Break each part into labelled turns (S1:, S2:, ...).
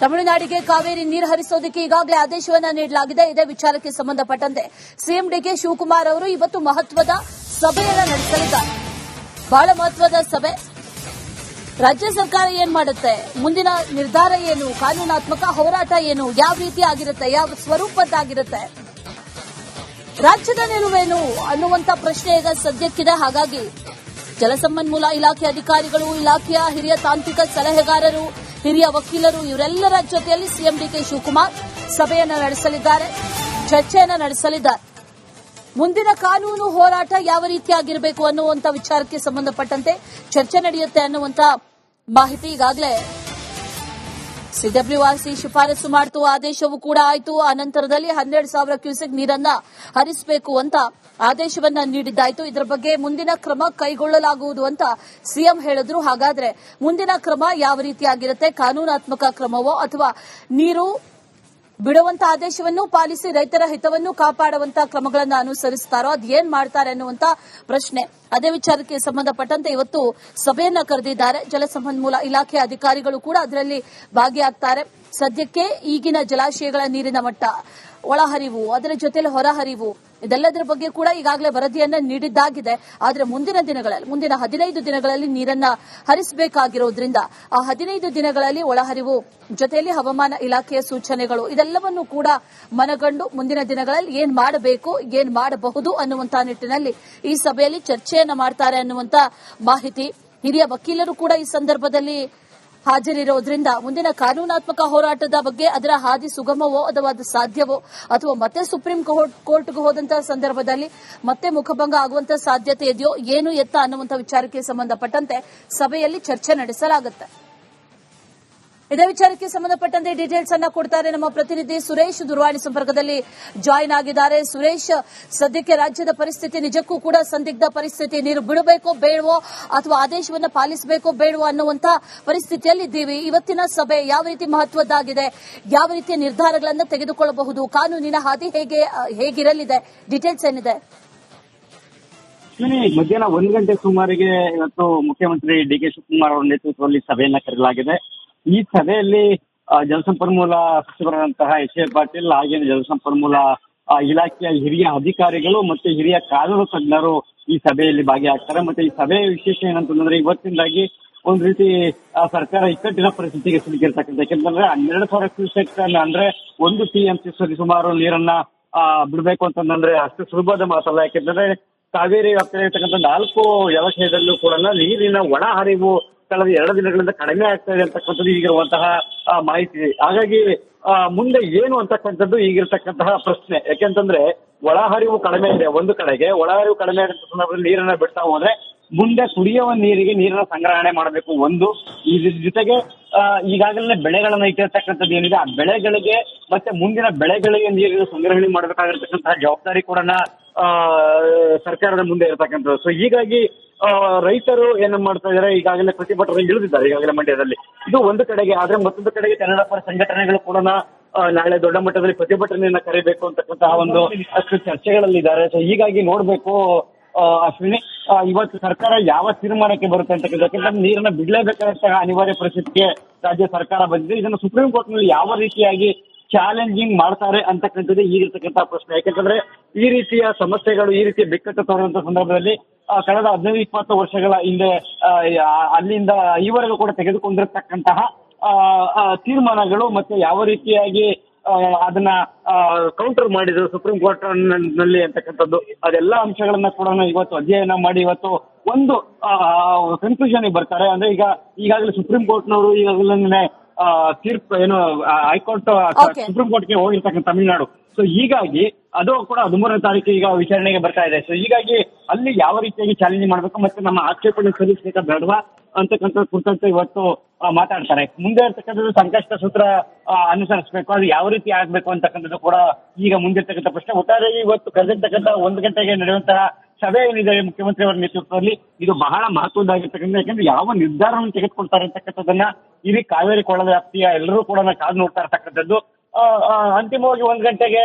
S1: ತಮಿಳುನಾಡಿಗೆ ಕಾವೇರಿ ನೀರು ಹರಿಸೋದಕ್ಕೆ ಈಗಾಗಲೇ ಆದೇಶವನ್ನ ನೀಡಲಾಗಿದೆ. ಇದೇ ವಿಚಾರಕ್ಕೆ ಸಂಬಂಧಪಟ್ಟಂತೆ ಸಿಎಂ ಡಿಕೆ ಶಿವಕುಮಾರ್ ಅವರು ಇವತ್ತು ಮಹತ್ವದ ಸಭೆಯನ್ನ ನಡೆಸಲಿದ್ದಾರೆ. ಬಹಳ ಮಹತ್ವದ ಸಭೆ. ರಾಜ್ಯ ಸರ್ಕಾರ ಏನ್ ಮಾಡುತ್ತೆ, ಮುಂದಿನ ನಿರ್ಧಾರ ಏನು, ಕಾನೂನಾತ್ಮಕ ಹೋರಾಟ ಏನು, ಯಾವ ರೀತಿ ಆಗಿರುತ್ತೆ, ಯಾವ ಸ್ವರೂಪದ್ದಾಗಿರುತ್ತೆ, ರಾಜ್ಯದ ನಿಲುವೇನು ಅನ್ನುವಂತ ಪ್ರಶ್ನೆ ಈಗ ಸದ್ಯಕ್ಕಿದೆ. ಹಾಗಾಗಿ ಜಲಸಂಪನ್ಮೂಲ ಇಲಾಖೆ ಅಧಿಕಾರಿಗಳು, ಇಲಾಖೆಯ ಹಿರಿಯ ತಾಂತ್ರಿಕ ಸಲಹೆಗಾರರು, ಹಿರಿಯ ವಕೀಲರು ಇವರೆಲ್ಲರ ಜೊತೆಯಲ್ಲಿ ಸಿಎಂ ಡಿಕೆ ಶಿವಕುಮಾರ್ ಸಭೆಯನ್ನು ನಡೆಸಲಿದ್ದಾರೆ, ಚರ್ಚೆಯನ್ನು ನಡೆಸಲಿದ್ದಾರೆ. ಮುಂದಿನ ಕಾನೂನು ಹೋರಾಟ ಯಾವ ರೀತಿಯಾಗಿರಬೇಕು ಅನ್ನುವಂಥ ವಿಚಾರಕ್ಕೆ ಸಂಬಂಧಪಟ್ಟಂತೆ ಚರ್ಚೆ ನಡೆಯುತ್ತೆ ಅನ್ನುವಂಥ ಮಾಹಿತಿ ಈಗಾಗಲೇ ಸಿಡಬ್ಲ್ಯೂಆರ್ಸಿ ಶಿಫಾರಸು ಮಾಡಿತು. ಆದೇಶವೂ ಕೂಡ ಆಯಿತು. ಅನಂತರದಲ್ಲಿ 12,000 ಕ್ಯೂಸೆಕ್ ನೀರನ್ನ ಹರಿಸಬೇಕು ಅಂತ ಆದೇಶವನ್ನ ನೀಡಿದ್ದಾಯಿತು. ಇದರ ಬಗ್ಗೆ ಮುಂದಿನ ಕ್ರಮ ಕೈಗೊಳ್ಳಲಾಗುವುದು ಅಂತ ಸಿಎಂ ಹೇಳಿದ್ರು. ಹಾಗಾದ್ರೆ ಮುಂದಿನ ಕ್ರಮ ಯಾವ ರೀತಿಯಾಗಿರುತ್ತೆ, ಕಾನೂನಾತ್ಮಕ ಕ್ರಮವೋ ಅಥವಾ ನೀರು ಬಿಡುವಂತ ಆದೇಶವನ್ನು ಪಾಲಿಸಿ ರೈತರ ಹಿತವನ್ನು ಕಾಪಾಡುವಂತ ಕ್ರಮಗಳನ್ನು ಅನುಸರಿಸುತ್ತಾರೋ ಅದೇನ್ ಮಾಡ್ತಾರೆ ಅನ್ನುವಂತ ಪ್ರಶ್ನೆ. ಅದೇ ವಿಚಾರಕ್ಕೆ ಸಂಬಂಧಪಟ್ಟಂತೆ ಇವತ್ತು ಸಭೆಯನ್ನ ಕರೆದಿದ್ದಾರೆ. ಜಲಸಂಪನ್ಮೂಲ ಇಲಾಖೆ ಅಧಿಕಾರಿಗಳು ಕೂಡ ಅದರಲ್ಲಿ ಭಾಗಿಯಾಗ್ತಾರೆ. ಸದ್ಯಕ್ಕೆ ಈಗಿನ ಜಲಾಶಯಗಳ ನೀರಿನ ಮಟ್ಟ, ಒಳಹರಿವು, ಅದರ ಜೊತೆಯಲ್ಲಿ ಹೊರಹರಿವು, ಇದೆಲ್ಲದರ ಬಗ್ಗೆ ಕೂಡ ಈಗಾಗಲೇ ವರದಿಯನ್ನ ನೀಡಿದ್ದಾಗಿದೆ. ಆದರೆ ಮುಂದಿನ 15 ದಿನಗಳಲ್ಲಿ ನೀರನ್ನ ಹರಿಸಬೇಕಾಗಿರೋದ್ರಿಂದ ಆ 15 ದಿನಗಳಲ್ಲಿ ಒಳಹರಿವು ಜೊತೆಯಲ್ಲಿ ಹವಾಮಾನ ಇಲಾಖೆಯ ಸೂಚನೆಗಳು ಇದೆಲ್ಲವನ್ನೂ ಕೂಡ ಮನಗಂಡು ಮುಂದಿನ ದಿನಗಳಲ್ಲಿ ಏನ್ ಮಾಡಬೇಕು, ಏನ್ ಮಾಡಬಹುದು ಅನ್ನುವಂತ ನಿಟ್ಟಿನಲ್ಲಿ ಈ ಸಭೆಯಲ್ಲಿ ಚರ್ಚೆಯನ್ನ ಮಾಡ್ತಾರೆ ಅನ್ನುವಂತ ಮಾಹಿತಿ. ಹಿರಿಯ ವಕೀಲರು ಕೂಡ ಈ ಸಂದರ್ಭದಲ್ಲಿ ಹಾಜರಿರೋದ್ರಿಂದ ಮುಂದಿನ ಕಾನೂನಾತ್ಮಕ ಹೋರಾಟದ ಬಗ್ಗೆ ಅದರ ಹಾದಿ ಸುಗಮವೋ ಅಥವಾ ಅದು ಸಾಧ್ಯವೋ ಅಥವಾ ಮತ್ತೆ ಸುಪ್ರೀಂ ಕೋರ್ಟ್ಗೆ ಹೋದಂತಹ ಸಂದರ್ಭದಲ್ಲಿ ಮತ್ತೆ ಮುಖಭಂಗ ಆಗುವಂತಹ ಸಾಧ್ಯತೆ ಇದೆಯೋ ಏನು ಎತ್ತ ಅನ್ನುವಂಥ ವಿಚಾರಕ್ಕೆ ಸಂಬಂಧಪಟ್ಟಂತೆ ಸಭೆಯಲ್ಲಿ ಚರ್ಚೆ ನಡೆಸಲಾಗುತ್ತೆ. ಇದೇ ವಿಚಾರಕ್ಕೆ ಸಂಬಂಧಪಟ್ಟಂತೆ ಡೀಟೇಲ್ಸ್ ಅನ್ನ ಕೊಡ್ತಾರೆ ನಮ್ಮ ಪ್ರತಿನಿಧಿ ಸುರೇಶ್. ದೂರವಾಣಿ ಸಂಪರ್ಕದಲ್ಲಿ ಜಾಯಿನ್ ಆಗಿದ್ದಾರೆ. ಸುರೇಶ್, ಸದ್ಯಕ್ಕೆ ರಾಜ್ಯದ ಪರಿಸ್ಥಿತಿ ನಿಜಕ್ಕೂ ಕೂಡ ಸಂದಿಗ್ಧ ಪರಿಸ್ಥಿತಿ. ನೀರು ಬಿಡಬೇಕೋ ಬೇಡವೋ ಅಥವಾ ಆದೇಶವನ್ನು ಪಾಲಿಸಬೇಕೋ ಬೇಡವೋ ಅನ್ನುವಂತ ಪರಿಸ್ಥಿತಿಯಲ್ಲಿ ಇದ್ದೀವಿ. ಇವತ್ತಿನ ಸಭೆ ಯಾವ ರೀತಿ ಮಹತ್ವದ್ದಾಗಿದೆ, ಯಾವ ರೀತಿಯ ನಿರ್ಧಾರಗಳನ್ನು ತೆಗೆದುಕೊಳ್ಳಬಹುದು, ಕಾನೂನಿನ ಹಾದಿ ಹೇಗಿರಲಿದೆ, ಡೀಟೇಲ್ಸ್ ಏನಿದೆ?
S2: ಮಧ್ಯಾಹ್ನ 1 ಗಂಟೆ ಸುಮಾರಿಗೆ ಇವತ್ತು ಮುಖ್ಯಮಂತ್ರಿ ಡಿಕೆ ಶಿವಕುಮಾರ್ ಅವರ ನೇತೃತ್ವದಲ್ಲಿ ಸಭೆಯನ್ನ ಕರೆಯಲಾಗಿದೆ. ಈ ಸಭೆಯಲ್ಲಿ ಜಲಸಂಪನ್ಮೂಲ ಸಚಿವರಾದಂತಹ ಎಚ್.ಎ. ಪಾಟೀಲ್ ಹಾಗೆ ಜಲಸಂಪನ್ಮೂಲ ಇಲಾಖೆಯ ಹಿರಿಯ ಅಧಿಕಾರಿಗಳು ಮತ್ತು ಹಿರಿಯ ಕಾನೂನು ತಜ್ಞರು ಈ ಸಭೆಯಲ್ಲಿ ಭಾಗಿಯಾಗ್ತಾರೆ. ಮತ್ತೆ ಈ ಸಭೆಯ ವಿಶೇಷ ಏನಂತಂದ್ರೆ ಇವತ್ತಿಂದಾಗಿ ಒಂದ್ ರೀತಿ ಸರ್ಕಾರ ಇಕ್ಕಟ್ಟಿನ ಪರಿಸ್ಥಿತಿಗೆ ಸಿಲುಕಿರ್ತಕ್ಕಂಥ. ಯಾಕೆಂತಂದ್ರೆ 12,000 ಕ್ಯೂಸೆಕ್ ಅಂದ್ರೆ 1 TMC ಸುಮಾರು ನೀರನ್ನ ಬಿಡಬೇಕು ಅಂತಂದ್ರೆ ಅಷ್ಟು ಸುಲಭದ ಮಾತಲ್ಲ. ಯಾಕೆಂದ್ರೆ ಕಾವೇರಿ ವ್ಯಾಪ್ತಿಯಲ್ಲಿರ್ತಕ್ಕಂಥ 4 ಜಲಾಶಯದಲ್ಲೂ ಕೂಡ ನೀರಿನ ಒಣ ಹರಿವು ಕಳೆದ 2 ದಿನಗಳಿಂದ ಕಡಿಮೆ ಆಗ್ತಾ ಇದೆ ಅಂತಕ್ಕಂಥದ್ದು ಈಗಿರುವಂತಹ ಮಾಹಿತಿ. ಹಾಗಾಗಿ ಮುಂದೆ ಏನು ಅಂತಕ್ಕಂಥದ್ದು ಈಗಿರ್ತಕ್ಕಂತಹ ಪ್ರಶ್ನೆ. ಯಾಕೆಂತಂದ್ರೆ ಒಳಹರಿವು ಕಡಿಮೆ ಇದೆ ಒಂದು ಕಡೆಗೆ, ಒಳಹರಿವು ಕಡಿಮೆ ಆಗಂತ ಸಂದರ್ಭದಲ್ಲಿ ನೀರನ್ನ ಬಿಡ್ತಾ ಹೋದ್ರೆ ಮುಂದೆ ಕುಡಿಯುವ ನೀರಿಗೆ ನೀರನ್ನ ಸಂಗ್ರಹಣೆ ಮಾಡಬೇಕು ಒಂದು. ಇದ್ರ ಜೊತೆಗೆ ಈಗಾಗಲೇ ಬೆಳೆಗಳನ್ನ ಇಟ್ಟಿರ್ತಕ್ಕಂಥದ್ದು ಏನಿದೆ ಆ ಬೆಳೆಗಳಿಗೆ ಮತ್ತೆ ಮುಂದಿನ ಬೆಳೆಗಳಿಗೆ ನೀರಿನ ಸಂಗ್ರಹಣೆ ಮಾಡಬೇಕಾಗಿರ್ತಕ್ಕಂತಹ ಜವಾಬ್ದಾರಿ ಕೂಡ ಸರ್ಕಾರದ ಮುಂದೆ ಇರತಕ್ಕಂಥದ್ದು. ಸೊ ಹೀಗಾಗಿ ರೈತರು ಏನ್ ಮಾಡ್ತಾ ಇದಾರೆ, ಈಗಾಗಲೇ ಪ್ರತಿಭಟನೆ ಇಳಿದಿದ್ದಾರೆ ಈಗಾಗಲೇ ಮಂಡ್ಯದಲ್ಲಿ. ಇದು ಒಂದು ಕಡೆಗೆ. ಆದ್ರೆ ಮತ್ತೊಂದು ಕಡೆಗೆ ಕನ್ನಡ ಪರ ಸಂಘಟನೆಗಳು ಕೂಡ ನಾಳೆ ದೊಡ್ಡ ಮಟ್ಟದಲ್ಲಿ ಪ್ರತಿಭಟನೆಯನ್ನ ಕರೆಯಬೇಕು ಅಂತಕ್ಕಂತಹ ಒಂದು ಅಷ್ಟು ಚರ್ಚೆಗಳಲ್ಲಿದ್ದಾರೆ. ಸೊ ಹೀಗಾಗಿ ನೋಡ್ಬೇಕು ಅಶ್ವಿನಿ, ಇವತ್ತು ಸರ್ಕಾರ ಯಾವ ತೀರ್ಮಾನಕ್ಕೆ ಬರುತ್ತೆ ಅಂತಕ್ಕಂಥ. ಯಾಕಂದ್ರೆ ನೀರನ್ನ ಬಿಡಲೇಬೇಕಾದಂತಹ ಅನಿವಾರ್ಯ ಪರಿಸ್ಥಿತಿಗೆ ರಾಜ್ಯ ಸರ್ಕಾರ ಬಂದಿದೆ. ಇದನ್ನು ಸುಪ್ರೀಂ ಕೋರ್ಟ್ ನಲ್ಲಿ ಯಾವ ರೀತಿಯಾಗಿ ಚಾಲೆಂಜಿಂಗ್ ಮಾಡ್ತಾರೆ ಅಂತಕ್ಕಂಥದ್ದೇ ಈಗಿರ್ತಕ್ಕಂಥ ಪ್ರಶ್ನೆ. ಯಾಕಂತಂದ್ರೆ ಈ ರೀತಿಯ ಸಮಸ್ಯೆಗಳು, ಈ ರೀತಿಯ ಬಿಕ್ಕಟ್ಟು ತರುವಂತಹ ಸಂದರ್ಭದಲ್ಲಿ ಕಳೆದ 15-20 ವರ್ಷಗಳ ಹಿಂದೆ ಅಲ್ಲಿಂದ ಈವರೆಗೂ ಕೂಡ ತೆಗೆದುಕೊಂಡಿರ್ತಕ್ಕಂತಹ ತೀರ್ಮಾನಗಳು ಮತ್ತೆ ಯಾವ ರೀತಿಯಾಗಿ ಅದನ್ನ ಕೌಂಟರ್ ಮಾಡಿದ್ರು ಸುಪ್ರೀಂ ಕೋರ್ಟ್ ನಲ್ಲಿ ಅಂತಕ್ಕಂಥದ್ದು, ಅದೆಲ್ಲ ಅಂಶಗಳನ್ನ ಕೂಡ ಇವತ್ತು ಅಧ್ಯಯನ ಮಾಡಿ ಇವತ್ತು ಒಂದು ಕನ್ಕ್ಲೂಷನ್ ಬರ್ತಾರೆ. ಅಂದ್ರೆ ಈಗಾಗಲೇ ಸುಪ್ರೀಂ ಕೋರ್ಟ್ನವರು ಈಗಾಗಲೇ ತೀರ್ಪು ಏನು ಹೈಕೋರ್ಟ್ ಸುಪ್ರೀಂ ಕೋರ್ಟ್ಗೆ ಹೋಗಿರ್ತಕ್ಕಂಥ ತಮಿಳುನಾಡು. ಸೊ ಹೀಗಾಗಿ ಅದು ಕೂಡ 13ನೇ ತಾರೀಕು ಈಗ ವಿಚಾರಣೆಗೆ ಬರ್ತಾ ಇದೆ. ಸೊ ಹೀಗಾಗಿ ಅಲ್ಲಿ ಯಾವ ರೀತಿಯಾಗಿ ಚಾಲೆಂಜ್ ಮಾಡಬೇಕು ಮತ್ತೆ ನಮ್ಮ ಆಕ್ಷೇಪಣೆ ಸಲ್ಲಿಸಬೇಕಾ ಬೇಡವಾ ಅಂತಕ್ಕಂಥ ಕುರಿತಂತೆ ಇವತ್ತು ಮಾತಾಡ್ತಾರೆ. ಮುಂದೆ ಇರ್ತಕ್ಕಂಥದ್ದು ಸಂಕಷ್ಟ ಸೂತ್ರ ಅನುಸರಿಸಬೇಕು, ಅದು ಯಾವ ರೀತಿ ಆಗ್ಬೇಕು ಅಂತಕ್ಕಂಥದ್ದು ಕೂಡ ಈಗ ಮುಂದೆ ಇರ್ತಕ್ಕಂಥ ಪ್ರಶ್ನೆ. ಒಟ್ಟಾರೆಯಾಗಿ ಇವತ್ತು ಕರೆದಿರ್ತಕ್ಕಂಥ 1 ಗಂಟೆಗೆ ನಡೆಯುವಂತಹ ಸಭೆ ಏನಿದೆ ಮುಖ್ಯಮಂತ್ರಿ ಅವರ ನೇತೃತ್ವದಲ್ಲಿ ಇದು ಬಹಳ ಮಹತ್ವದ್ದಾಗಿರ್ತಕ್ಕಂಥ. ಯಾಕಂದ್ರೆ ಯಾವ ನಿರ್ಧಾರವನ್ನು ತೆಗೆದುಕೊಳ್ತಾರೆ ಅಂತಕ್ಕಂಥದ್ದನ್ನ ಇಡೀ ಕಾವೇರಿ ಕೊಳ್ಳದ ವ್ಯಾಪ್ತಿಯ ಎಲ್ಲರೂ ಕೂಡ ಕಾದು ನೋಡ್ತಾ ಇರ್ತಕ್ಕಂಥದ್ದು. ಅಂತಿಮವಾಗಿ 1 ಗಂಟೆಗೆ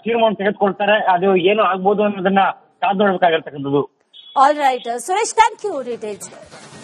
S2: ತೀರ್ಮಾನ ತೆಗೆದುಕೊಳ್ತಾರೆ. ಅದು ಏನು ಆಗ್ಬೋದು ಅನ್ನೋದನ್ನ ಕಾದು ನೋಡ್ಬೇಕಾಗಿರ್ತಕ್ಕಂಥದ್ದು.
S1: All right Suresh, thank you details.